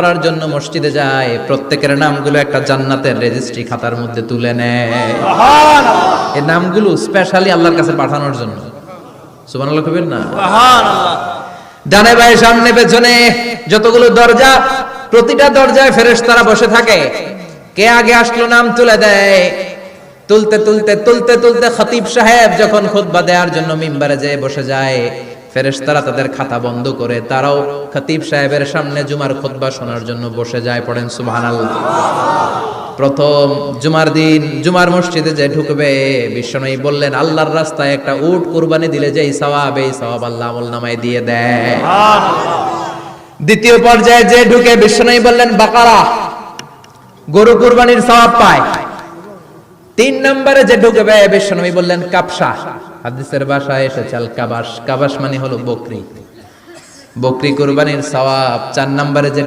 করার জন্য মসজিদে যায়, প্রত্যেকের নামগুলো একটা জান্নাতের রেজিস্ট্রি খাতার মধ্যে তুলে নেয়। এই নামগুলো স্পেশালি আল্লাহর কাছে পাঠানোর জন্য। সুবহানাল্লাহ কবির না? ডানে বায়ে সামনে পেছনে যতগুলো দরজা, প্রতিটা দরজায় ফেরেশতারা বসে থাকে। কে আগে আসলো নাম তুলে দেয়। তুলতে তুলতে তুলতে তুলতে খতিব সাহেব যখন খুতবা দেওয়ার জন্য মিম্বারে যেয়ে বসে যায়, ফেরেশতারা তাদের খাতা বন্ধ করে তারাও খতিব সাহেবের সামনে জুমার খুতবা শোনার জন্য বসে যায়। পড়েন সুবহানাল্লাহ। প্রথম জুমার দিন জুমার মসজিদে যে ঢুকবে, বিশ্বনবী বললেন আল্লাহর রাস্তায় একটা উট কুরবানি দিলে যেই সওয়াব, এই সওয়াব আল্লাহ আমলনামায় দিয়ে দেয়। দ্বিতীয় পর্যায়ে যে ঢুকে, বিশ্বনবী বললেন বাকারা, গরু কুরবানির সওয়াব পায়। তিন নম্বরে যে ঢুকবে, বিশ্বনবী বললেন কাবসা, হাদিসের ভাষায় এসেছে আল কাবাস, কাবাস মানে হলো বকরি, বকরি কুরবানির সওয়াব। চার নম্বরে যে